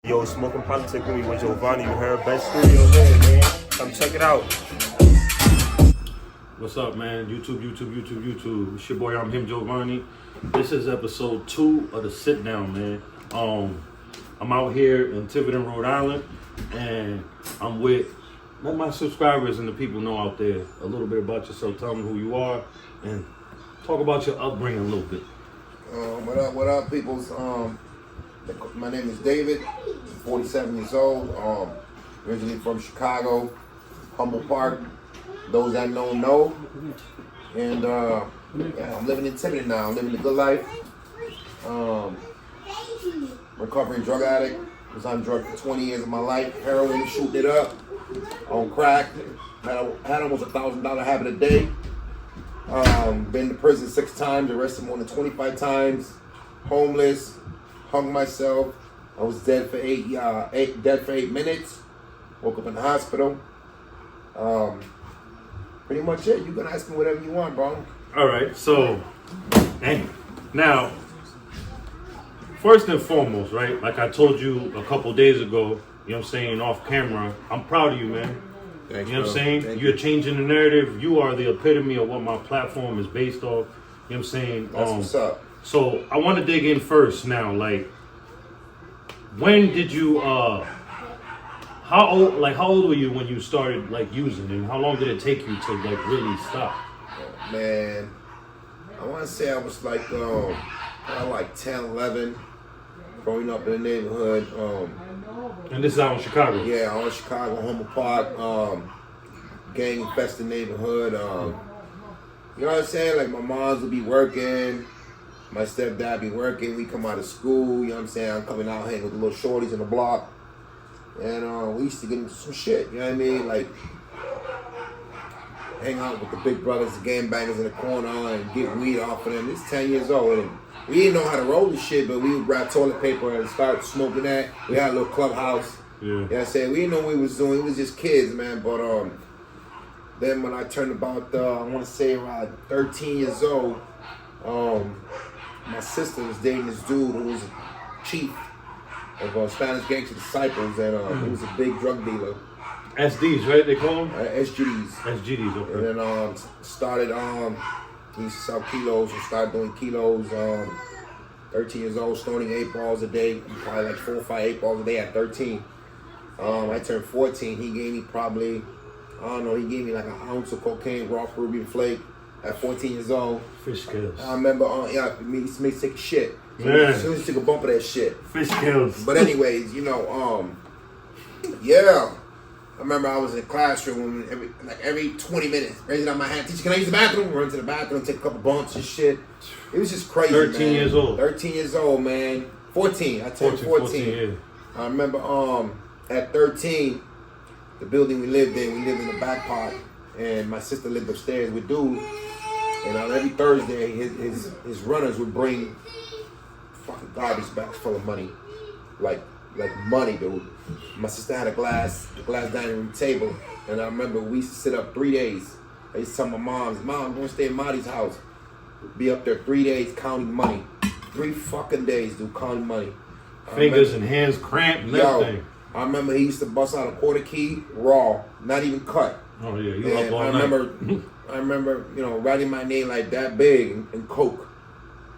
Yo, Smoking Politics with me with Giovanni. You heard best studio here, man. Come check it out. What's up, man? YouTube. It's your boy, I'm him, Giovanni. This is episode 2 of the SitDown, man. I'm out here in Tiverton, Rhode Island, and I'm with, let my subscribers and the people know out there a little bit about yourself. Tell them who you are, and talk about your upbringing a little bit. What up, peoples? My name is David, 47 years old, originally from Chicago, Humboldt Park. Those that know. And I'm living in Tiverton now. I'm living a good life. Recovering drug addict. Was on drugs for 20 years of my life. Heroin, shooting it up. On crack. Had almost $1,000 habit a day. Been to prison 6 times. Arrested more than 25 times. Homeless. Hung myself. I was dead for 8 minutes. Woke up in the hospital. Pretty much it. You can ask me whatever you want, bro. All right, so, dang. Now, first and foremost, right, like I told you a couple days ago, you know what I'm saying, off camera, I'm proud of you, man. Thanks, you know what I'm saying? Thank You're you. changing the narrative. You are the epitome of what my platform is based off. You know what I'm saying? That's what's up. So, I want to dig in first now, like, when did you, how old were you when you started like using it? And how long did it take you to like really stop? Oh, man, I want to say I was like, probably like 10, 11, growing up in the neighborhood. And this is out in Chicago? Yeah, all Chicago, Humboldt Park, gang infested neighborhood. You know what I'm saying? Like my moms would be working, my stepdad be working. We come out of school. You know what I'm saying? I'm coming out hanging with the little shorties in the block. And we used to get into some shit, you know what I mean? Like, hang out with the big brothers, the game bangers in the corner, and get weed off of them. It's 10 years old, and we didn't know how to roll this shit, but we would grab toilet paper and start smoking that. We had a little clubhouse. Yeah. You know what I'm saying? We didn't know what we was doing. We was just kids, man. But then when I turned about, I want to say around 13 years old, my sister was dating this dude who was a chief of Spanish Gangster Disciples, and he was a big drug dealer. SDs, right? They call them? SGDs. SGDs, okay. And then started, he used to sell kilos, and started doing kilos, 13 years old, stoning 8 balls a day, probably like 4 or 5 8 balls a day at 13. I turned 14, he gave me probably, I don't know, he gave me like an ounce of cocaine, raw Peruvian flake at 14 years old. Fish kills. I remember, he used to make sick shit. Yeah. So he used to take a bump of that shit. Fish kills. But anyways, you know, yeah. I remember I was in the classroom every 20 minutes, raising up my hand, teacher, can I use the bathroom? Run to the bathroom, take a couple bumps and shit. It was just crazy, 13 man. years old. 13 years old, man. 14. I turned 14. Yeah. I remember at 13, the building we lived in the back part, and my sister lived upstairs with dude. And on every Thursday, his runners would bring fucking garbage bags full of money, like money, dude. My sister had a glass dining room table, and I remember we used to sit up 3 days. I used to tell my mom, I'm going to stay in Marty's house. Be up there 3 days counting money. 3 fucking days, dude, counting money. Fingers and hands cramped and everything. I remember he used to bust out a quarter key raw, not even cut. Oh yeah, you up all I remember, you know, writing my name like that big in Coke.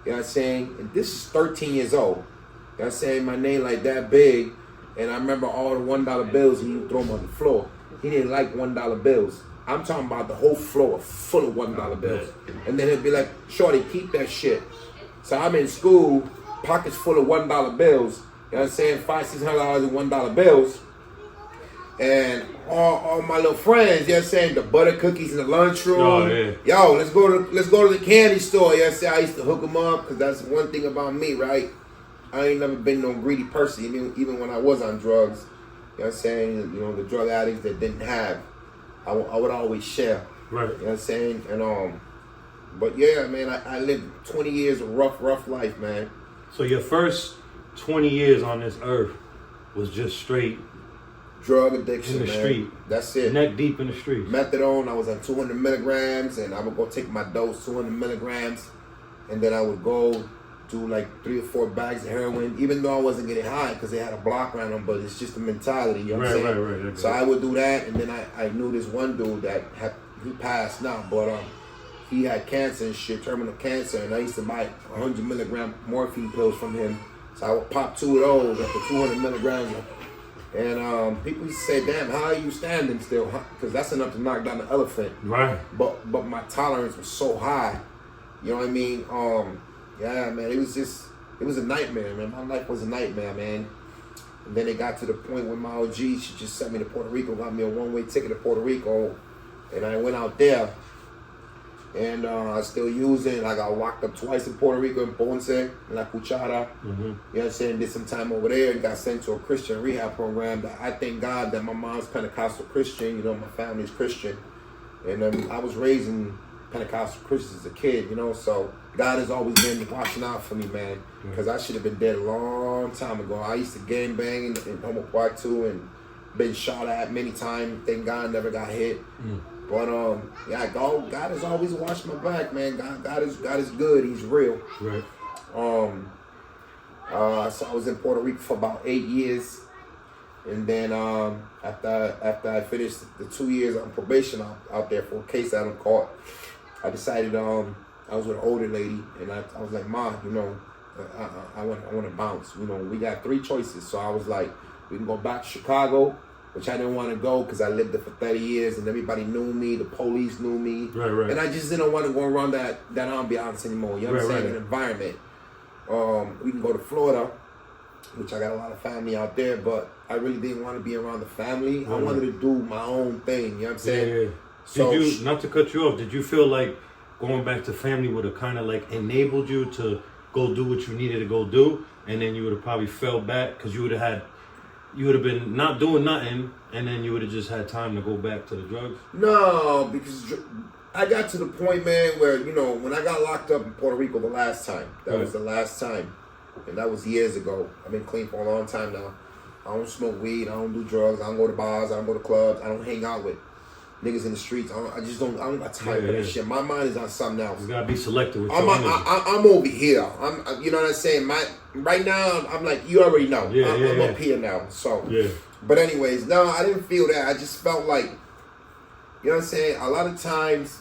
You know what I'm saying? And this is 13 years old. You know what I'm saying? My name like that big. And I remember all the $1 bills, he would throw them on the floor. He didn't like $1 bills. I'm talking about the whole floor full of $1 bills. And then he'd be like, shorty, keep that shit. So I'm in school, pockets full of $1 bills. You know what I'm saying? $500-600 in $1 bills. And all my little friends, you know what I'm saying? The butter cookies in the lunchroom. Oh, yeah. Yo, let's go to the candy store. You know what I'm saying? I used to hook them up, because that's one thing about me, right? I ain't never been no greedy person, even when I was on drugs. You know what I'm saying? You know, the drug addicts that didn't have, I would always share. Right. You know what I'm saying? And but yeah, man, I lived 20 years of rough life, man. So your first 20 years on this earth was just straight drug addiction, in the man. street. That's it. Neck deep in the streets. Methadone, I was on 200 milligrams, and I would go take my dose, 200 milligrams, and then I would go do like 3 or 4 bags of heroin, even though I wasn't getting high because they had a block around them, but it's just the mentality, you know what I'm saying? Right. So I would do that, and then I knew this one dude that he passed now, but he had cancer and shit, terminal cancer, and I used to buy 100 milligram morphine pills from him. So I would pop 2 of those after 200 milligrams. And people used to say, damn, how are you standing still? Because that's enough to knock down an elephant. Right. But my tolerance was so high. You know what I mean? Yeah, man, it was a nightmare, man. My life was a nightmare, man. And then it got to the point where my OG, she just sent me to Puerto Rico, got me a one-way ticket to Puerto Rico. And I went out there. And I still use it. I got locked up twice in Puerto Rico, in Ponce, in La Cuchara. You know what I'm saying? Did some time over there and got sent to a Christian rehab program. That I thank God that my mom's Pentecostal Christian. You know, my family's Christian. And I was raised in Pentecostal Christians as a kid, you know. So God has always been watching out for me, man. Because I should have been dead a long time ago. I used to gang bang in Humboldt Park too and been shot at many times. Thank God I never got hit. But yeah, God has always watched my back, man. God is good. He's real. Right. So I was in Puerto Rico for about 8 years, and then after I finished the 2 years on probation out there for a case that I caught, I decided I was with an older lady, and I was like, Ma, you know, I want to bounce. You know, we got 3 choices. So I was like, we can go back to Chicago, which I didn't want to go because I lived there for 30 years and everybody knew me, the police knew me. Right. And I just didn't want to go around that ambiance anymore, you know what I'm saying, an environment. We can go to Florida, which I got a lot of family out there, but I really didn't want to be around the family. I wanted to do my own thing, you know what I'm saying? Yeah. So, did you, not to cut you off, did you feel like going back to family would have kind of like enabled you to go do what you needed to go do, and then you would have probably fell back because you would have been not doing nothing, and then you would have just had time to go back to the drugs? No, because I got to the point, man, where, you know, when I got locked up in Puerto Rico the last time, that was the last time, and that was years ago. I've been clean for a long time now. I don't smoke weed, I don't do drugs, I don't go to bars, I don't go to clubs, I don't hang out with niggas in the streets. I don't got time for that shit. My mind is on something else. You gotta be selective with your energy. I'm over here. You know what I'm saying? Right now, I'm like, you already know. I'm up here now. So, but anyways, no, I didn't feel that. I just felt like, you know what I'm saying? A lot of times,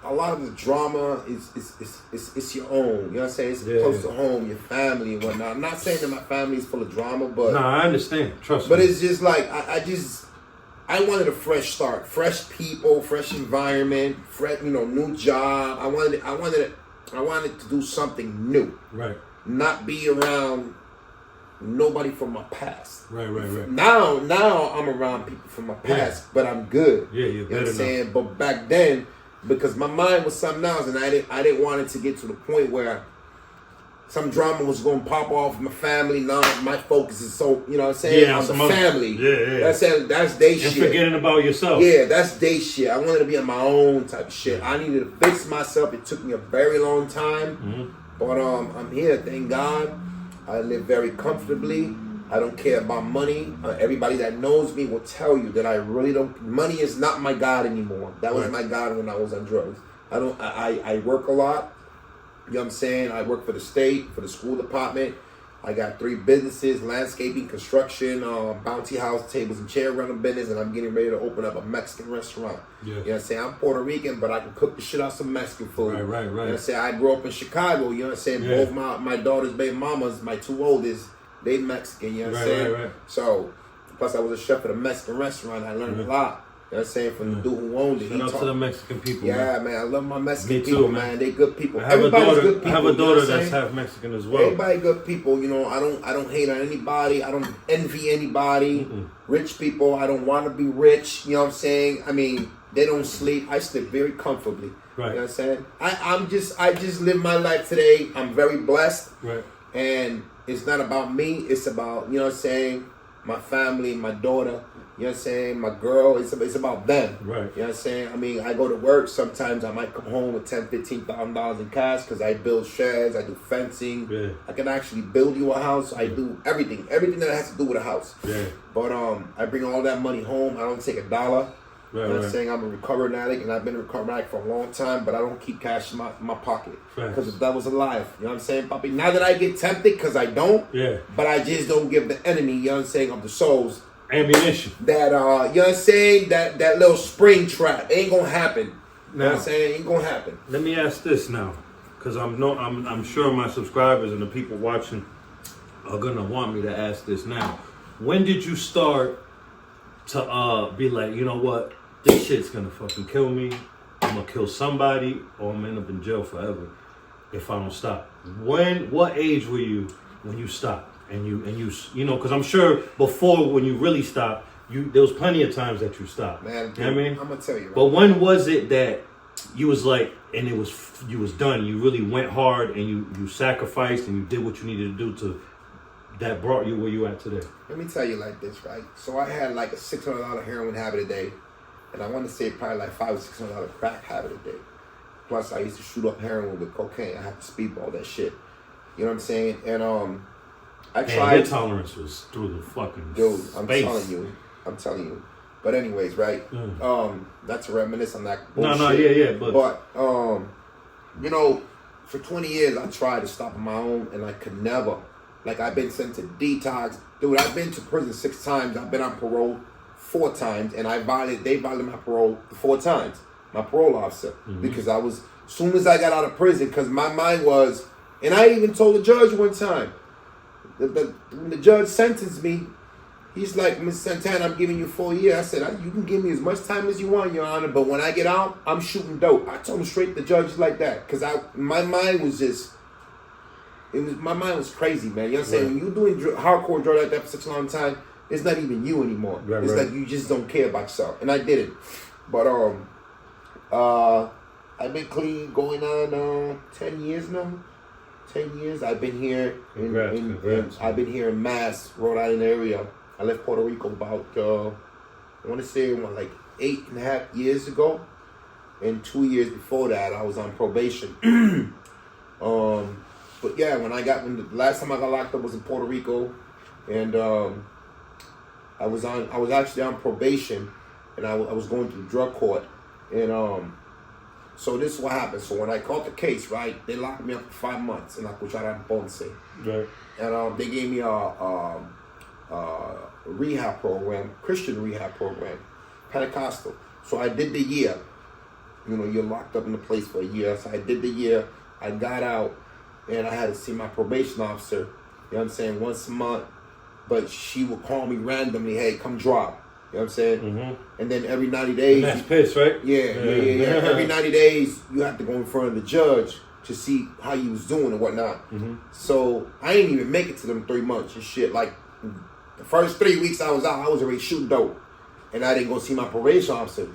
a lot of the drama is your own. You know what I'm saying? It's close to home, your family and whatnot. I'm not saying that my family is full of drama, but no, I understand. Trust me. But it's just like I wanted a fresh start, fresh people, fresh environment, fresh, you know, new job. I wanted to do something new. Right. Not be around nobody from my past. Right. Now I'm around people from my past, but I'm good. Yeah, you're you know good what I'm enough. saying? But back then, because my mind was something else, and I didn't want it to get to the point where some drama was going to pop off in my family. Now my focus is so, you know what I'm saying, on the family. Yeah. That's they shit. And forgetting about yourself. Yeah, that's they shit. I wanted to be on my own type of shit. I needed to fix myself. It took me a very long time. But I'm here, thank God. I live very comfortably. I don't care about money. Everybody that knows me will tell you that I really don't. Money is not my God anymore. That was my God when I was on drugs. I work a lot. You know what I'm saying? I work for the state, for the school department. I got 3 businesses: landscaping, construction, bounty house, tables and chair rental business, and I'm getting ready to open up a Mexican restaurant. You know what I'm saying? I'm Puerto Rican, but I can cook the shit out some Mexican food. Right. You know what I'm saying? I grew up in Chicago. You know what I'm saying? Both my daughter's baby mamas, my 2 oldest, they Mexican. You know what I'm saying? Right. So, plus I was a chef at a Mexican restaurant. I learned a lot. You know what I'm saying? From the dude who owned it. Shout out to the Mexican people. Yeah, man. I love my Mexican Me too, people, man. They good people. I have Everybody's good people. I have a daughter you know that's half Mexican as well. Everybody good people. You know, I don't hate on anybody. I don't envy anybody. Rich people, I don't want to be rich. You know what I'm saying? I mean, they don't sleep. I sleep very comfortably. Right. You know what I'm saying? I just live my life today. I'm very blessed. Right. And it's not about me. It's about, you know what I'm saying, my family, my daughter. You know what I'm saying? My girl, it's about them. Right. You know what I'm saying? I mean, I go to work. Sometimes I might come home with $10,000, $15,000 in cash because I build sheds, I do fencing. Yeah. I can actually build you a house. I do everything that has to do with a house. Yeah. But I bring all that money home. I don't take $1. You know what I'm saying? I'm a recovering addict, and I've been a recovering addict for a long time, but I don't keep cash in my pocket. Because the devil's alive. You know what I'm saying, Poppy? Not that I get tempted, because I don't. Yeah. But I just don't give the enemy, you know what I'm saying, of the souls. Ammunition. That, you know what I'm saying? That little spring trap. It ain't going to happen. You know what I'm saying? It ain't going to happen. Let me ask this now. Because I'm sure my subscribers and the people watching are going to want me to ask this now. When did you start to be like, you know what? This shit's gonna fucking kill me. I'm gonna kill somebody, or I'm gonna end up in jail forever if I don't stop. What age were you when you stopped? And you know, because I'm sure before when you really stopped, there was plenty of times that you stopped. Man, you know what I mean? I'm gonna tell you. Right? But when was it that you was like, and you was done? You really went hard, and you sacrificed, and you did what you needed to do that brought you where you at today. Let me tell you like this, right? So I had like a $600 heroin habit a day. And I want to say probably like $500 or $600 crack habit a day. Plus, I used to shoot up heroin with cocaine. I had to speedball that shit. You know what I'm saying? And I tried. Your tolerance was through the fucking space. I'm telling you. But anyways, right? Not to reminisce on that bullshit. No, yeah. But you know, for 20 years I tried to stop on my own, and I could never. Like, I've been sent to detox. Dude, I've been to prison 6 times. I've been on parole 4 times, and they violated my parole 4 times, my parole officer, because as soon as I got out of prison, because my mind was, and I even told the judge one time, when the judge sentenced me, he's like, Mr. Santana, I'm giving you 4 years. I said, you can give me as much time as you want, Your Honor, but when I get out, I'm shooting dope. I told him straight, the judge like that, because my mind was just, my mind was crazy, man. You know what I'm saying? When you're doing hardcore drug like that for such a long time, it's not even you anymore. It's like you just don't care about yourself. And I didn't. But I've been clean going on 10 years now. 10 years. I've been here I've been here in Mass, Rhode Island area. I left Puerto Rico about I want to say like 8.5 years ago. And 2 years before that I was on probation. But yeah, when the last time I got locked up was in Puerto Rico, and I was actually on probation, and I was going through drug court, and so this is what happened. So when I caught the case, right, they locked me up for 5 months in La Cuchara en Ponce, right, and they gave me a rehab program, Christian rehab program, Pentecostal. So I did the year. You know, you're locked up in the place for a year. So I did the year. I got out. And I had to see my probation officer, you know what I'm saying, once a month. But she would call me randomly, hey, come drop. You know what I'm saying? And then every 90 days. And that's piss, right? Yeah. Every 90 days, you have to go in front of the judge to see how you was doing and whatnot. So I didn't even make it to them 3 months and shit. Like, the first 3 weeks I was out, I was already shooting dope. And I didn't go see my probation officer.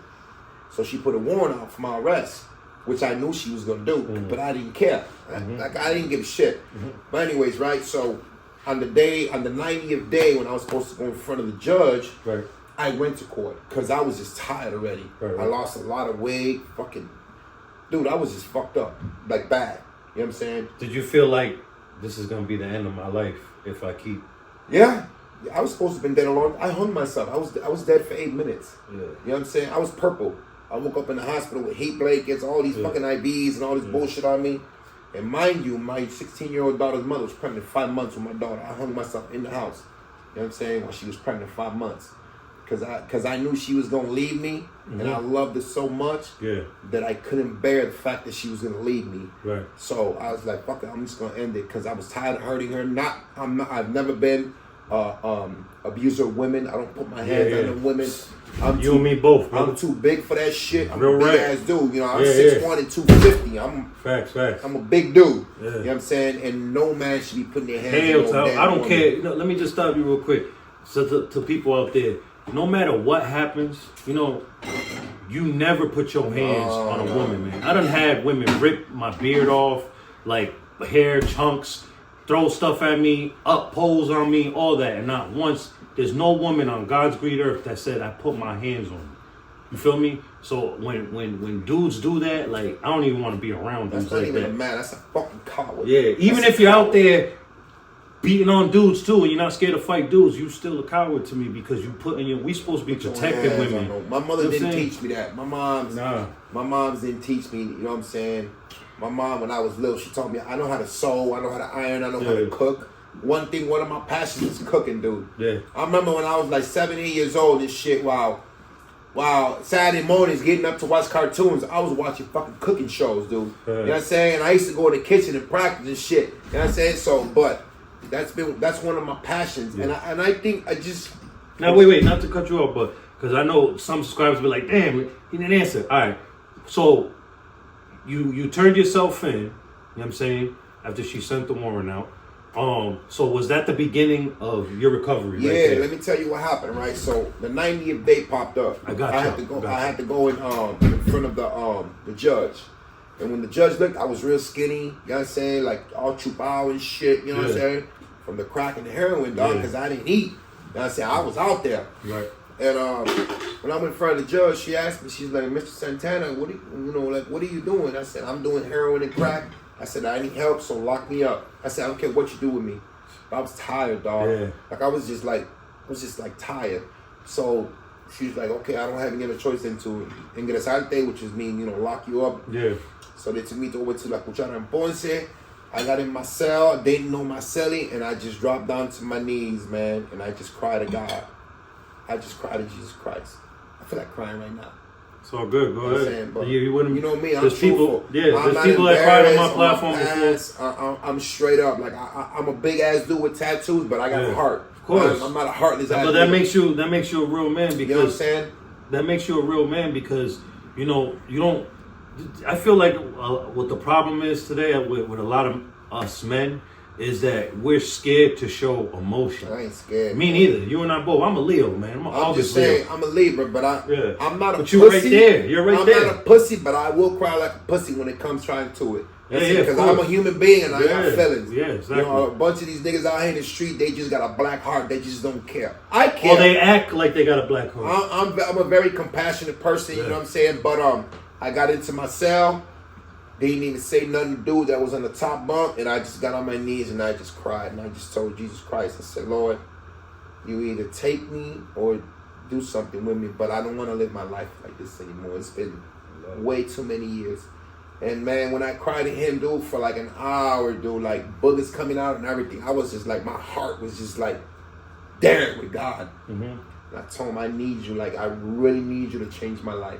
So she put a warrant out for my arrest, which I knew she was going to do, but I didn't care. Like, I didn't give a shit. But anyways, right, so on the 90th day when I was supposed to go in front of the judge, I went to court because I was just tired already. I lost a lot of weight. Fucking, dude, I was just fucked up. Like, bad. You know what I'm saying? Did you feel like this is going to be the end of my life if I keep... Yeah. I was supposed to have been dead a long time. I hung myself. I was dead for 8 minutes. You know what I'm saying? I was purple. I woke up in the hospital with heat blankets, all these fucking IVs and all this bullshit on me. And mind you, my 16-year-old daughter's mother was pregnant 5 months with my daughter. I hung myself in the house. You know what I'm saying? When she was pregnant 5 months. Because I knew she was going to leave me. And I loved her so much that I couldn't bear the fact that she was going to leave me. So I was like, fuck it, I'm just going to end it. Because I was tired of hurting her. I've never been abuser of women. I don't put my hands on them women. You and me both, bro. I'm too big for that shit. I'm Real a big ass dude. You know, I'm 6'1" and 250. Facts. I'm a big dude. You know what I'm saying? And no man should be putting their hands on no damn I don't woman. care. No, let me just stop you real quick. So to people out there, no matter what happens, you know, you never put your hands on a woman, man. I done had women rip my beard off, like hair chunks, throw stuff at me, up poles on me, all that. And not once, there's no woman on God's great earth that said I put my hands on you. You feel me? So when dudes do that, like, I don't even want to be around dudes like that. That's not even a man. That's a fucking coward. Yeah, even if you're out there beating on dudes too, and you're not scared to fight dudes, you still a coward to me because you put in your. We supposed to be protecting women. My mother You know didn't what I'm teach me that. My mom's didn't teach me. You know what I'm saying? My mom, when I was little, she taught me I know how to sew, I know how to iron, I know how to cook. One of my passions is cooking, dude. Yeah. I remember when I was like 7, 8 years old and shit. Wow. Saturday mornings, getting up to watch cartoons, I was watching fucking cooking shows, dude. You know what I'm saying? And I used to go in the kitchen and practice and shit. You know what I'm saying? So, but that's one of my passions, and I think I just. Now wait, not to cut you off, but because I know some subscribers be like, damn, he didn't answer. All right, so you turned yourself in. You know what I'm saying? After she sent the warrant out. So was that the beginning of your recovery? Yeah, right there? let me tell you what happened, right? So the 90th day popped up. I had to go in front of the judge. And when the judge looked, I was real skinny, you know what I'm saying? Like all chupao and shit, you know what I'm saying? From the crack and the heroin, dog, because I didn't eat. You know what I'm saying? I was out there. Right. And when I went in front of the judge, she asked me, she's like, Mr. Santana, what are you doing? I said, I'm doing heroin and crack. I said, I need help, so lock me up. I said, I don't care what you do with me. But I was tired, dog. Yeah. Like I was just tired. So she was like, okay, I don't have any other choice than to ingresarte, which is mean, lock you up. Yeah. So they took me over to La Cuchara en Ponce. I got in my cell, they didn't know my cellie, and I just dropped down to my knees, man, and I just cried to God. I just cried to Jesus Christ. I feel like crying right now. It's all good. Go ahead. You wouldn't. You know me. I'm there's truthful. There's people that cried on my platform before. I'm straight up. Like I'm a big ass dude with tattoos, but I got a heart. Of course. I'm not a heartless ass. But that makes you a real man because. You know what I'm saying? That makes you a real man because you don't. I feel like what the problem is today with a lot of us men is that we're scared to show emotion. I ain't scared. Me neither. You and I both. I'm a Leo, man. I'm just saying, I'm a Libra, but I'm not a pussy. You're right there. You're right there. I'm not a pussy, but I will cry like a pussy when it comes trying to it. Because I'm a human being and I got feelings. Yeah, exactly. A bunch of these niggas out here in the street, they just got a black heart. They just don't care. I care. Or they act like they got a black heart. I'm a very compassionate person, you know what I'm saying? But I got into my cell. They didn't even say nothing to dude that was on the top bunk, and I just got on my knees and I just cried and I just told Jesus Christ, I said, Lord, you either take me or do something with me, but I don't want to live my life like this anymore. It's been way too many years. And man, when I cried to him, dude, for like an hour, dude, like boogers coming out and everything, I was just like, my heart was just like, damn, with God. Mm-hmm. And I told him, I need you, like I really need you to change my life.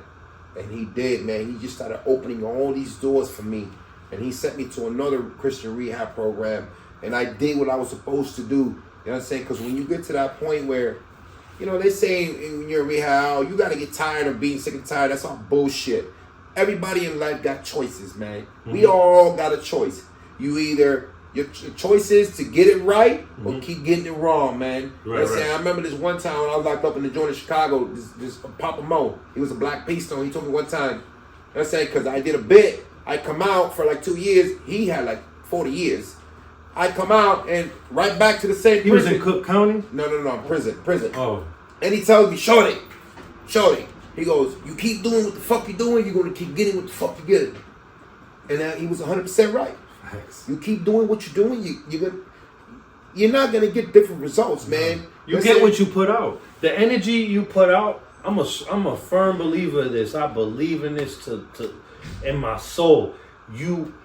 And he did, man. He just started opening all these doors for me. And he sent me to another Christian rehab program. And I did what I was supposed to do. You know what I'm saying? Because when you get to that point where, they say when you're in rehab, you got to get tired of being sick and tired. That's all bullshit. Everybody in life got choices, man. Mm-hmm. We all got a choice. You either, your choice is to get it right or keep getting it wrong, man. Right, I remember this one time when I was locked up in the joint in Chicago, this Papa Mo, he was a black peace stone. He told me one time, because I did a bit, I come out for like 2 years. He had like 40 years. I come out and right back to the same prison. He was in Cook County? No, prison. Oh. And he tells me, Shorty. He goes, you keep doing what the fuck you're doing, you're going to keep getting what the fuck you're getting. And he was 100% right. You keep doing what you're doing, you're not gonna get different results, man. You get what you put out. The energy you put out. I'm a firm believer of this. I believe in this in my soul.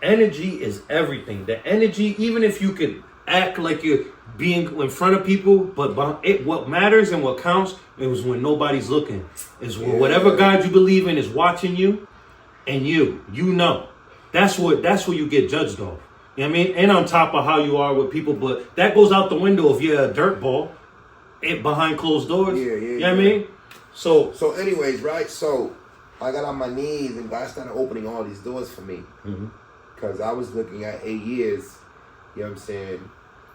Energy is everything. The energy, even if you could act like you're being in front of people, but what matters and what counts is when nobody's looking. Is when whatever God you believe in is watching you, and you know. That's what you get judged off. You know what I mean? And on top of how you are with people, but that goes out the window if you're a dirtball behind closed doors. Yeah. You know what I mean? So anyways, right? So I got on my knees and God started opening all these doors for me. Because I was looking at 8 years, you know what I'm saying?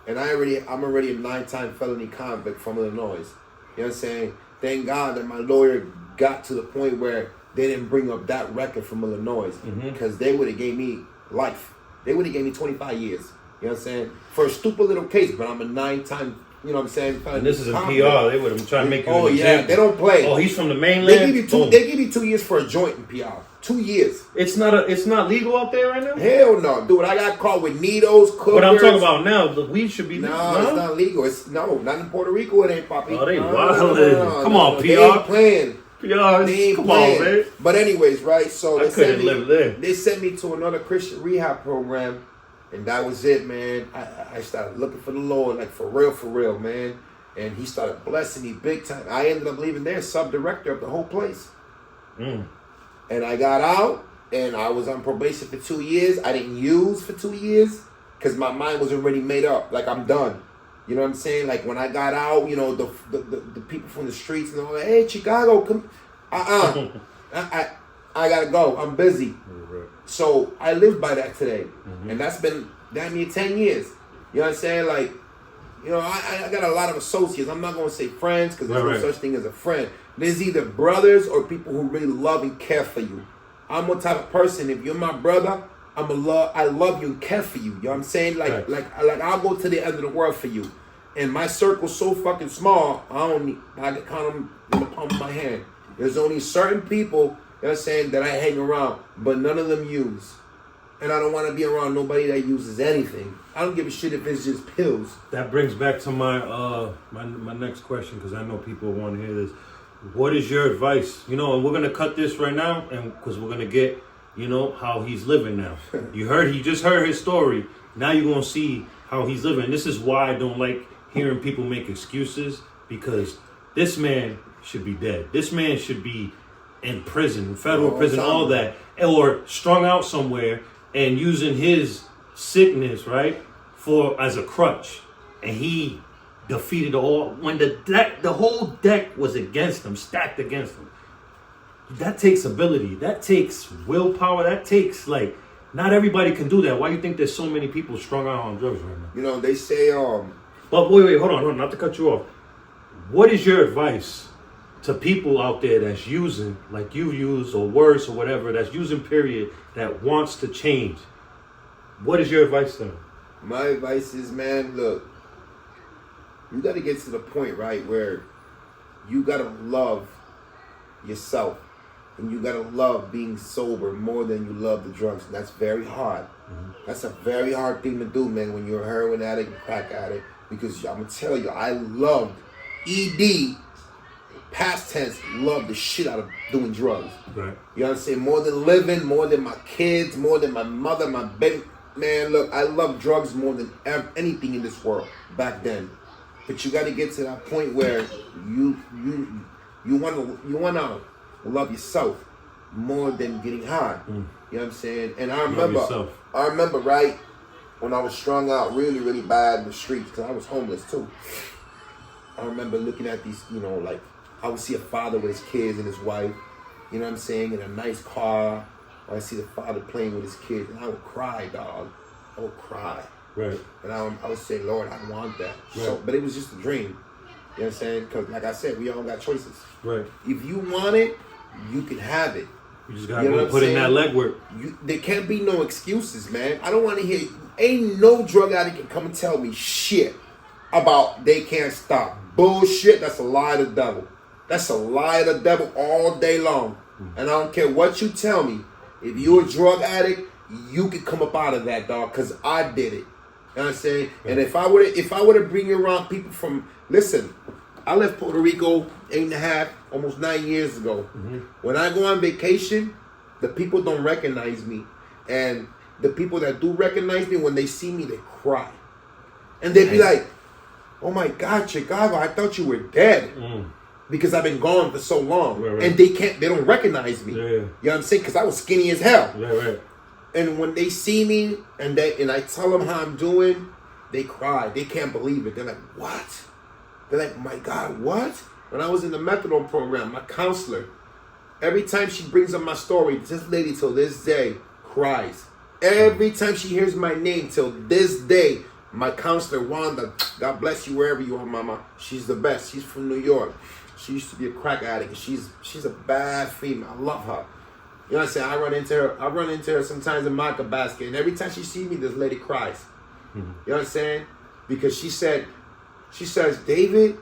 And I'm already a 9-time felony convict from Illinois. You know what I'm saying? Thank God that my lawyer got to the point where they didn't bring up that record from Illinois, because they would have gave me life. They would have gave me 25 years. You know what I'm saying? For a stupid little case, but I'm a 9-time, you know what I'm saying? And this is in PR. They would have tried to make you an example. They don't play. Oh, he's from the mainland? They give you 2 years for a joint in PR. 2 years. It's not legal out there right now? Hell no. Dude, I got caught with needles, cookers. What I'm talking about now, the weed should be legal. No, it's not legal. Not in Puerto Rico, it ain't, Poppy. Oh, they no, wildin'. Come on, PR. They ain't playing. PR, come on, man. But anyways, right, so I couldn't live there. They sent me to another Christian rehab program, and that was it, man. I started looking for the Lord, like for real, man. And he started blessing me big time. I ended up leaving there, sub-director of the whole place. And I got out, and I was on probation for 2 years. I didn't use for 2 years because my mind was already made up. Like, I'm done. You know what I'm saying? Like, when I got out, you know, the people from the streets, and all, hey, Chicago, come. I got to go. I'm busy. So I live by that today. And that's been damn near 10 years. You know what I'm saying? Like, you know, I got a lot of associates. I'm not going to say friends because there's no such thing as a friend. There's either brothers or people who really love and care for you. I'm what type of person, if you're my brother, I love you and care for you. You know what I'm saying? Like I'll go to the end of the world for you. And my circle's so fucking small, I can count them in the palm of my hand. There's only certain people, you know what I'm saying, that I hang around, but none of them use. And I don't want to be around nobody that uses anything. I don't give a shit if it's just pills. That brings back to my my next question, because I know people want to hear this. What is your advice? You know, and we're gonna cut this right now, and because we're gonna get, you know, how he's living now. You just heard his story. Now you're gonna see how he's living. This is why I don't like hearing people make excuses, because this man should be dead. This man should be in prison, federal prison, all that, or strung out somewhere and using his sickness, right, as a crutch. And he defeated all when the whole deck was against him, stacked against him. That takes ability. That takes willpower. That takes, like, not everybody can do that. Why do you think there's so many people strung out on drugs right now? You know, they say But wait, hold on, not to cut you off. What is your advice to people out there that's using, like you use, or worse, or whatever, that's using, period, that wants to change? What is your advice to them? My advice is, man, look, you got to get to the point, right, where you got to love yourself. And you got to love being sober more than you love the drugs. And that's very hard. That's a very hard thing to do, man, when you're a heroin addict and crack addict. Because I'm going to tell you, I loved ED, past tense, loved the shit out of doing drugs. Right. You know what I'm saying? More than living, more than my kids, more than my mother, my baby. Man, look, I love drugs more than anything in this world back then. But you got to get to that point where you want to love yourself more than getting high. You know what I'm saying? And I remember, right, when I was strung out really, really bad in the streets, because I was homeless too. I remember looking at these, you know, like, I would see a father with his kids and his wife, you know what I'm saying, in a nice car. Or I see the father playing with his kids, and I would cry, dog. I would cry. Right. And I would say, Lord, I want that. Right. So, but it was just a dream. You know what I'm saying? Because, like I said, we all got choices. Right. If you want it, you can have it. You just got to put in that legwork. There can't be no excuses, man. I don't want to hear, ain't no drug addict can come and tell me shit about they can't stop. Bullshit, that's a lie of the devil. That's a lie of the devil all day long. And I don't care what you tell me. If you're a drug addict, you can come up out of that, dog, because I did it. You know what I'm saying? And if I were to bring around people from, listen, I left Puerto Rico 8.5, almost 9 years ago. When I go on vacation, the people don't recognize me. And the people that do recognize me, when they see me, they cry. And they be like, oh my God, Chicago, I thought you were dead. Because I've been gone for so long. Right. And they don't recognize me. Yeah. You know what I'm saying? Because I was skinny as hell. Right. And when they see me and I tell them how I'm doing, they cry. They can't believe it. They're like, what? They're like, my God, what? When I was in the methadone program, my counselor, every time she brings up my story, this lady till this day cries. Every time she hears my name till this day, my counselor, Wanda, God bless you wherever you are, mama. She's the best. She's from New York. She used to be a crack addict. She's a bad female. I love her. You know what I'm saying? I run into her sometimes in Market Basket, and every time she sees me, this lady cries. You know what I'm saying? Because she said, She says, David,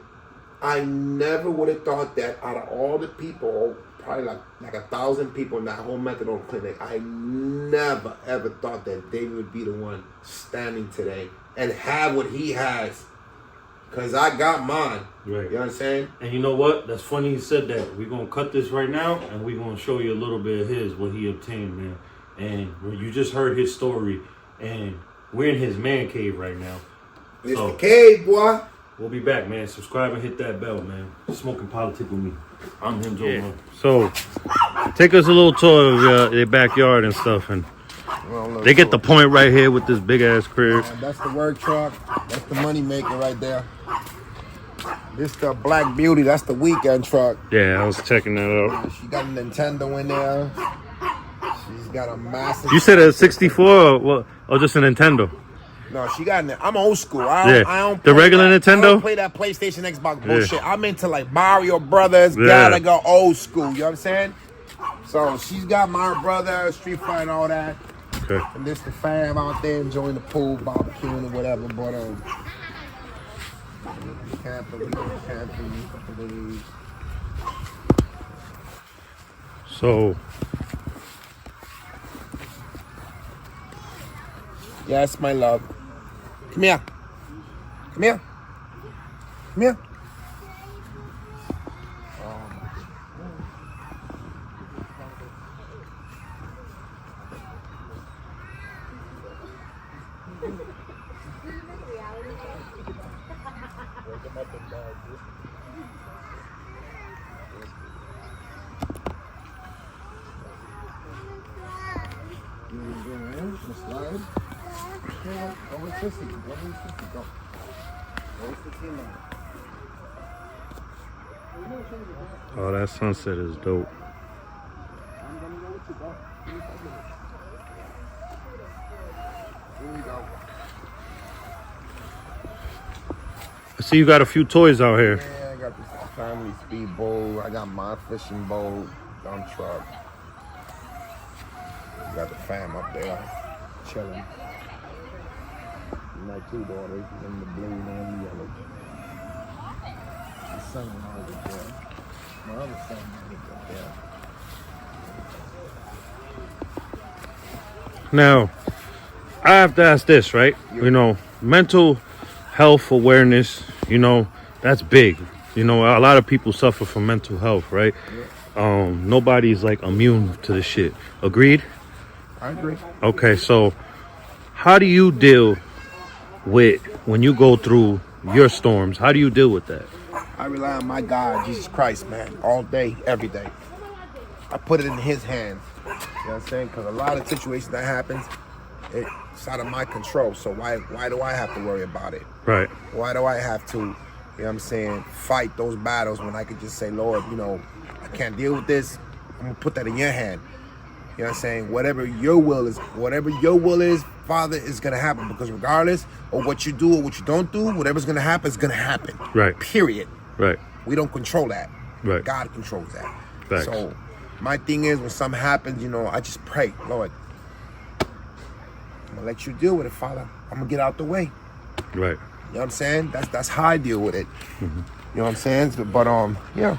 I never would have thought that out of all the people, probably like 1,000 people in that whole methadone clinic, I never ever thought that David would be the one standing today and have what he has. Because I got mine. Right. You know what I'm saying? And you know what? That's funny you said that. We're going to cut this right now, and we're going to show you a little bit of his, what he obtained, man. And you just heard his story, and we're in his man cave right now. It's the cave, boy. We'll be back, man. Subscribe and hit that bell, man. Smoking Politics with me. I'm him, Joe. Yeah. So, take us a little tour of their backyard and stuff, and they get the point right here with this big ass crib. That's the work truck. That's the money maker right there. This the Black Beauty. That's the weekend truck. Yeah, I was checking that out. She got a Nintendo in there. She's got a massive. You said a 64 or what? Or just a Nintendo? No, she got. I'm old school. I don't the regular Nintendo. I don't play that PlayStation, Xbox bullshit. I'm into like Mario Brothers. Gotta go old school. You know what I'm saying? So she's got Mario Brothers, Street Fighter, and all that. Okay. And this the fam out there enjoying the pool, barbecuing or whatever. But camping, a couple of days. So. Yes, my love. Come here. Come here. Come here. Slide. Go with Sissy. Go with Sissy. Go. Go with Sissy now. Oh, that sunset is dope. I'm gonna go with you, bro. Here we go. I see you got a few toys out here. Yeah, I got this family speedboat. I got my fishing boat, dump truck. Got the fam up there, chilling. My two daughters, one in the blue and one in the yellow. The son was up there. My other son was up there. Now, I have to ask this, right? Yeah. You know, mental health awareness, you know, that's big. You know, a lot of people suffer from mental health, right? Yeah. Nobody's like immune to the shit. Agreed? I agree. Okay, so how do you deal with when you go through your storms? How do you deal with that? I rely on my God, Jesus Christ, man, all day, every day. I put it in his hands. You know what I'm saying? Because a lot of situations that happens, it's out of my control. So why do I have to worry about it? Right. Why do I have to, you know what I'm saying, fight those battles when I could just say, Lord, you know, I can't deal with this. I'm going to put that in your hand. You know what I'm saying? Whatever your will is, Father, is going to happen. Because regardless of what you do or what you don't do, whatever's going to happen is going to happen. Right. Period. Right. We don't control that. Right. God controls that. Facts. So my thing is, when something happens, you know, I just pray, Lord, I'm going to let you deal with it, Father. I'm going to get out the way. Right. You know what I'm saying? That's how I deal with it. Mm-hmm. You know what I'm saying? But yeah.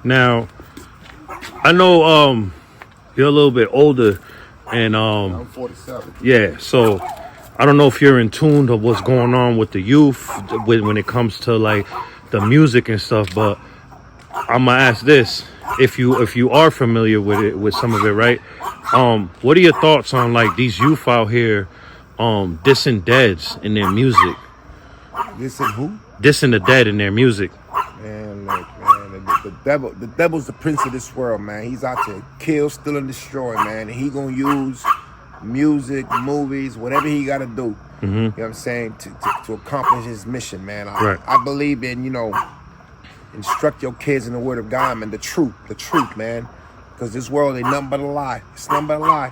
Now, I know you're a little bit older, and I'm 47. Yeah, so I don't know if you're in tune to what's going on with the youth when it comes to like the music and stuff, but I'm gonna ask this: if you are familiar with it, with some of it, right? What are your thoughts on like these youth out here dissing deads in their music? Dissing who? Dissing the dead in their music. Man, look, man, the devil's the prince of this world, man. He's out to kill, steal, and destroy, man. And he gonna use music, movies, whatever he gotta do. Mm-hmm. You know what I'm saying? To accomplish his mission, man. I believe in, you know, instruct your kids in the word of God, man. The truth, man. Because this world ain't nothing but a lie. It's nothing but a lie.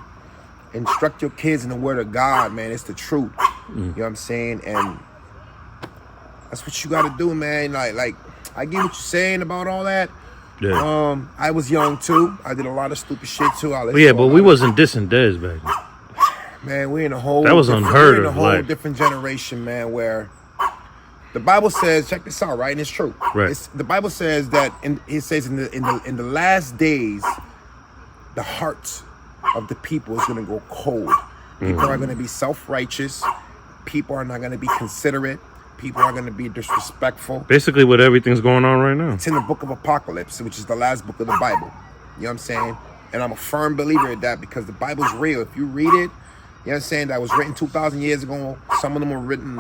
Instruct your kids in the word of God, man. It's the truth. You know what I'm saying? And that's what you gotta do, man. Like I get what you're saying about all that. Yeah. I was young too. I did a lot of stupid shit too. But we wasn't dissing deads back then. Man, we're in a whole that was unheard of. We're in a whole different generation, man, where The Bible says, check this out, right? And it's true. Right. The Bible says that, it says in the last days, the hearts of the people is going to go cold. People are going to be self-righteous. People are not going to be considerate. People are going to be disrespectful. Basically, what everything's going on right now. It's in the book of Apocalypse, which is the last book of the Bible. You know what I'm saying? And I'm a firm believer in that because the Bible's real. If you read it, you know what I'm saying? That was written 2,000 years ago. Some of them were written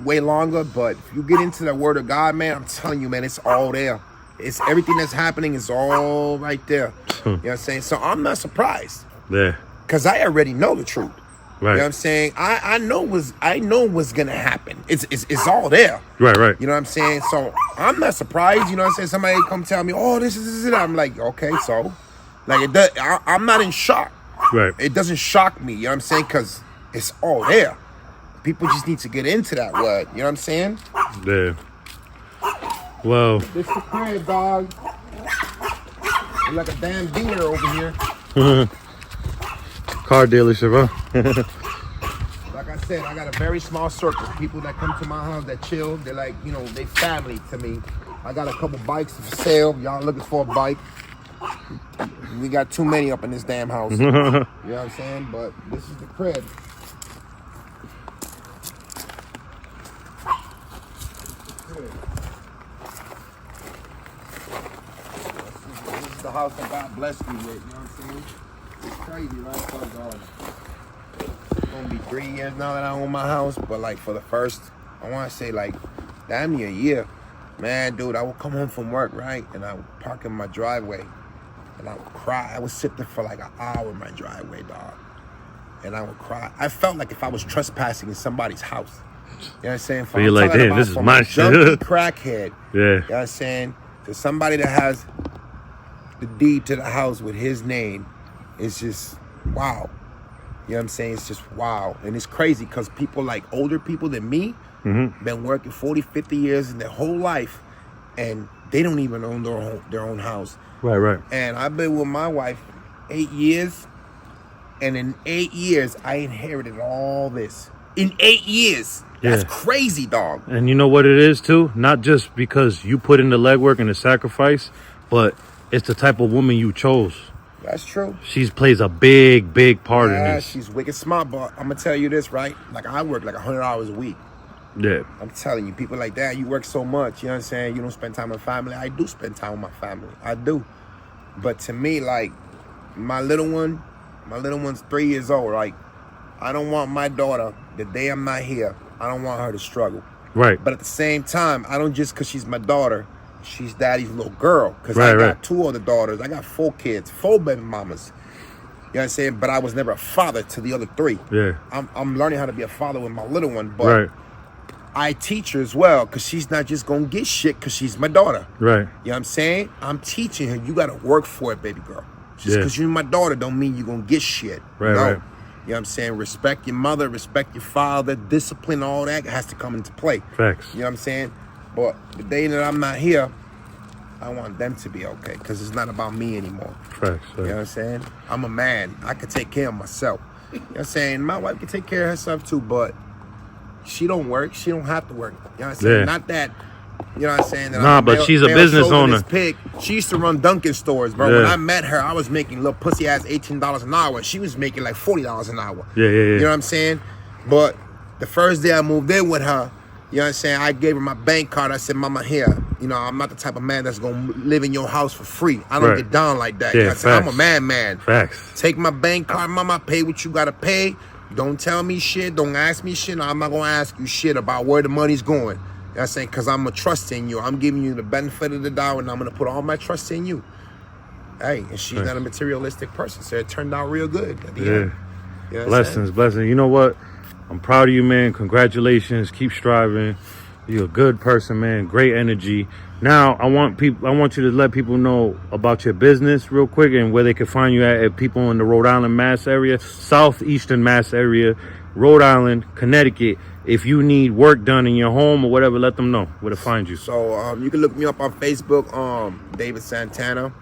way longer. But if you get into the Word of God, man, I'm telling you, man, it's all there. It's everything that's happening is all right there. You know what I'm saying? So I'm not surprised. Yeah. Because I already know the truth. Right. You know what I'm saying? I know what's gonna happen. It's all there. Right. You know what I'm saying? So I'm not surprised. You know what I'm saying? Somebody come tell me, "Oh, this is it." I'm like, okay, so like it does. I'm not in shock. Right. It doesn't shock me. You know what I'm saying? Because it's all there. People just need to get into that word. You know what I'm saying? Yeah. Well. This the crib, dog. You're like a damn dealer over here. Car dealership, huh? Like I said, I got a very small circle. People that come to my house that chill, they're like, you know, they family to me. I got a couple bikes for sale. Y'all looking for a bike? We got too many up in this damn house. You know what I'm saying? But this is the crib. This is the house that God blessed me with. You know what I'm saying? It's crazy, right? It's gonna be 3 years now that I own my house, but like for the first, I want to say like damn near a year, man, dude, I would come home from work, right, and I would park in my driveway, and I would cry. I would sit there for like an hour in my driveway, dog, and I would cry. I felt like if I was trespassing in somebody's house. You know what I'm saying? So you're like, damn, this is my shit. Crackhead. Yeah. You know what I'm saying? To somebody that has the deed to the house with his name, it's just wow. You know what I'm saying? It's just wow. And it's crazy because people like older people than me been working 40, 50 years in their whole life and they don't even own their own house. Right. And I've been with my wife 8 years, and in 8 years I inherited all this. In 8 years. That's crazy, dog. And you know what it is too? Not just because you put in the legwork and the sacrifice, but it's the type of woman you chose. That's true. She plays a big part in this. She's wicked smart, but I'm gonna tell you this, right? Like I work like 100 hours a week. Yeah. I'm telling you, people like that, you work so much, you know what I'm saying? You don't spend time with family. I do spend time with my family. I do. But to me, like, my little one's 3 years old. Like, I don't want my daughter, the day I'm not here, I don't want her to struggle. Right. But at the same time, I don't just because she's my daughter, she's daddy's little girl. Because I got 2 other daughters. I got 4 kids, 4 baby mamas. You know what I'm saying? But I was never a father to the other 3. Yeah. I'm learning how to be a father with my little one. But I teach her as well because she's not just going to get shit because she's my daughter. Right. You know what I'm saying? I'm teaching her, you got to work for it, baby girl. Just because you're my daughter don't mean you're going to get shit. Right, no. right. You know what I'm saying? Respect your mother, respect your father, discipline, all that has to come into play. Facts. You know what I'm saying? But the day that I'm not here, I want them to be okay because it's not about me anymore. Facts. You know what I'm saying? I'm a man. I can take care of myself. You know what I'm saying? My wife can take care of herself too, but she don't work. She don't have to work. You know what I'm saying? Yeah. Not that, you know what I'm saying? That Nah, but she's a business owner. Pig. She used to run Dunkin' stores, bro. Yeah. When I met her, I was making little pussy ass $18 an hour. She was making like $40 an hour. Yeah. You know what I'm saying? But the first day I moved in with her, you know what I'm saying? I gave her my bank card. I said, Mama, here. You know, I'm not the type of man that's going to live in your house for free. I don't get down like that. Yeah, You know what I'm saying? I'm a man. Facts. Take my bank card, Mama. Pay what you got to pay. Don't tell me shit. Don't ask me shit. I'm not going to ask you shit about where the money's going. You know what I'm saying? Because I'm going to trust in you. I'm giving you the benefit of the doubt, and I'm going to put all my trust in you. Hey, and she's not a materialistic person, so it turned out real good at the end. You know what Blessings. You know what? I'm proud of you, man. Congratulations. Keep striving. You're a good person, man. Great energy. Now, I want you to let people know about your business real quick and where they can find you at people in the Rhode Island, Mass area, southeastern Mass area, Rhode Island, Connecticut. If you need work done in your home or whatever, let them know where to find you. So you can look me up on Facebook, David Santana.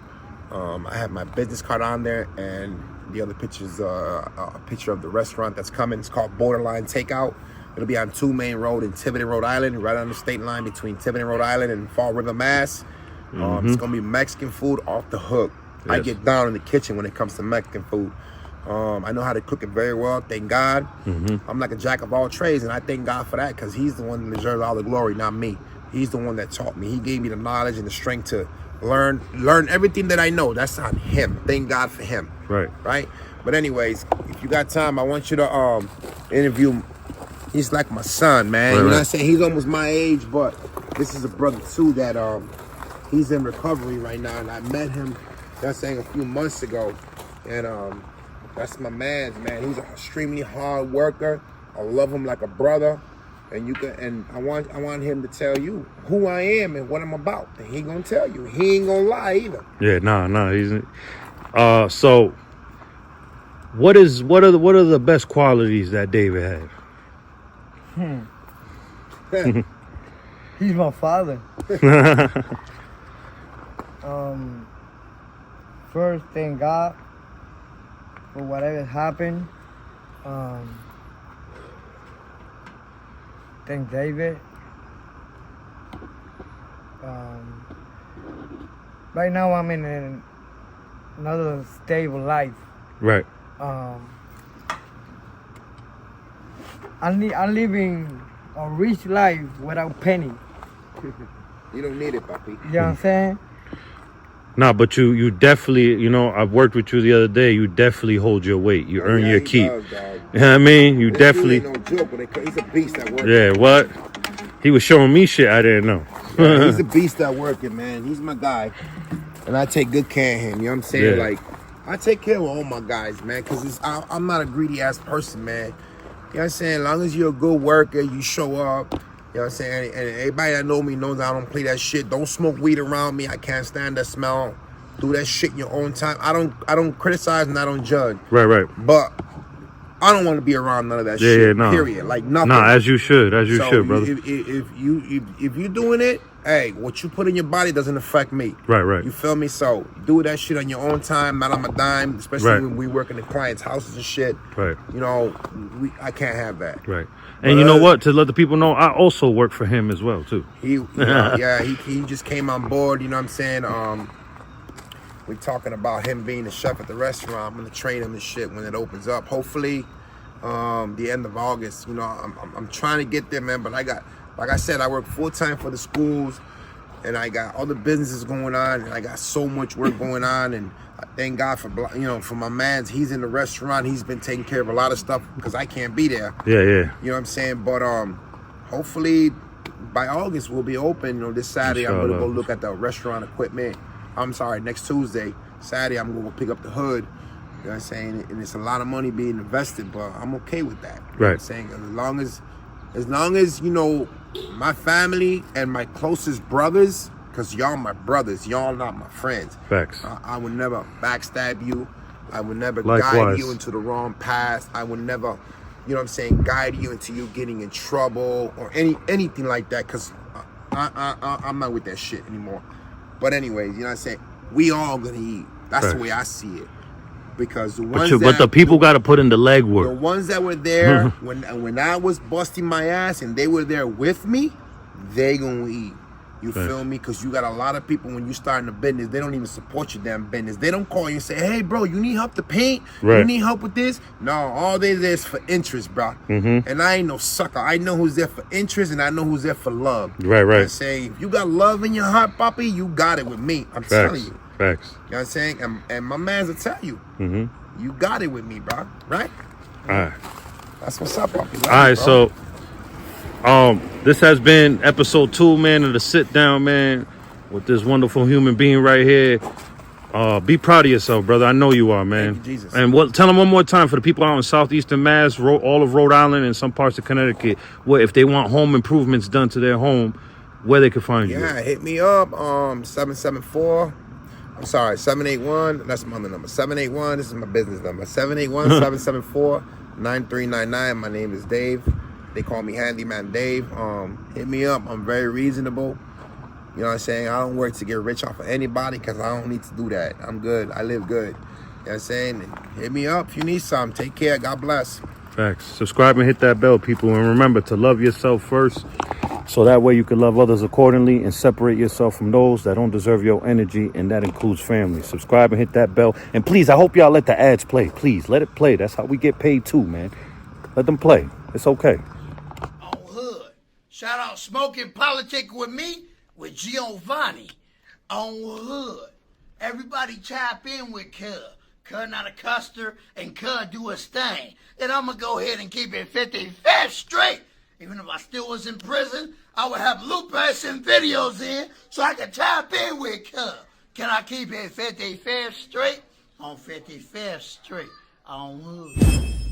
I have my business card on there, and the other picture is a picture of the restaurant that's coming. It's called Borderline Takeout. It'll be on 2 Main Road in Tiverton, Rhode Island, right on the state line between Tiverton, Rhode Island and Fall River, Mass. It's gonna be Mexican food off the hook. Yes. I get down in the kitchen when it comes to Mexican food. I know how to cook it very well, thank God. I'm like a jack of all trades, and I thank God for that, because he's the one that deserves all the glory, not me. He's the one that taught me. He gave me the knowledge and the strength to learn everything that I know. That's on him. Thank God for him. Right? But anyways, if you got time, I want you to interview. He's like my son, man. You know what I'm saying? He's almost my age, but this is a brother too that he's in recovery right now, and I met him, that's saying, a few months ago, and that's my man. He's an extremely hard worker. I love him like a brother, and I want him to tell you who I am and what I'm about. And he gonna tell you. He ain't gonna lie either. Yeah, nah. He's so. What are the best qualities that David has? He's my father. First, thank God for whatever happened. Thank David. Right now I'm in another stable life. Right. I'm living a rich life without penny. You don't need it, papi. You know what I'm saying? Nah, but you definitely, I've worked with you the other day. You definitely hold your weight. You earn your keep. Does, dog. You know what I mean? You This definitely. dude ain't no joke, but he's a beast at work. Yeah, what? He was showing me shit I didn't know. Yeah, he's a beast at working, man. He's my guy, and I take good care of him. You know what I'm saying? Yeah. Like, I take care of all my guys, man, because I'm not a greedy ass person, man. You know what I'm saying? As long as you're a good worker, you show up. You know what I'm saying? And everybody that know me knows I don't play that shit. Don't smoke weed around me. I can't stand that smell. Do that shit in your own time. I don't criticize and I don't judge. Right. But I don't want to be around none of that Yeah, shit. yeah, no. Period. Like nothing. Nah, as you should, brother. If you doing it, hey, what you put in your body doesn't affect me. Right. You feel me? So do that shit on your own time, not on my dime. Especially Right. when we work in the clients' houses and shit. Right. You know, I can't have that. Right. And you know what? To let the people know, I also work for him as well too. He just came on board. You know what I'm saying? We talking about him being the chef at the restaurant. I'm gonna train him and shit when it opens up. Hopefully, the end of August. You know, I'm trying to get there, man. But I got, like I said, I work full time for the schools, and I got other businesses going on, and I got so much work going on. And I thank God for for my man's. He's in the restaurant. He's been taking care of a lot of stuff because I can't be there. Yeah. You know what I'm saying? But hopefully by August we'll be open. You know, this Saturday I'm gonna go look at the restaurant equipment. I'm sorry, next Tuesday. Saturday I'm gonna go pick up the hood. You know what I'm saying? And it's a lot of money being invested, but I'm okay with that. You know what I'm saying? As long as my family and my closest brothers, because y'all my brothers, y'all not my friends. Facts. I would never backstab you. I would never Likewise. guide you into the wrong path. I would never, guide you into you getting in trouble or anything like that, because I'm not with that shit anymore. But anyways, you know what I'm saying? We all gonna eat. That's the way I see it. Because the ones but the people got to put in the legwork. The ones that were there when I was busting my ass and they were there with me, they gonna eat. You feel me? Because you got a lot of people when you starting a business, they don't even support your damn business. They don't call you and say, hey, bro, you need help to paint? Right. You need help with this? No, all they there is for interest, bro. And I ain't no sucker. I know who's there for interest and I know who's there for love. Right. I say, if you got love in your heart, papi, you got it with me. I'm telling you. Facts. You know what I'm saying? And my mans will tell you. You got it with me, bro. Right? All right. That's what's up, papi. All right, so this has been episode 2, man, of the Sit Down, man, with this wonderful human being right here. Be proud of yourself, brother. I know you are, man. Thank you, Jesus. And tell them one more time for the people out in southeastern Mass, all of Rhode Island, and some parts of Connecticut, where if they want home improvements done to their home, where they can find you. Yeah, hit me up. 781. That's my other number. 781. This is my business number. 781-774-9399. My name is Dave. They call me Handyman Dave. Hit me up. I'm very reasonable. You know what I'm saying? I don't work to get rich off of anybody because I don't need to do that. I'm good. I live good. You know what I'm saying? Hit me up if you need something. Take care. God bless. Facts. Subscribe and hit that bell, people. And remember to love yourself first, so that way you can love others accordingly and separate yourself from those that don't deserve your energy, and that includes family. Subscribe and hit that bell. And please, I hope y'all let the ads play. Please, let it play. That's how we get paid too, man. Let them play. It's okay. On Hood. Shout out Smoking Politic with me with Giovanni. On Hood. Everybody chime in with Cuz. Cuz not a custer and Cuz do his thing. Then I'm going to go ahead and keep it 55th straight. Even if I still was in prison, I would have loopers and videos in so I could tap in with Cuz. Can I keep it 55th straight? On 55th Street. On Hood.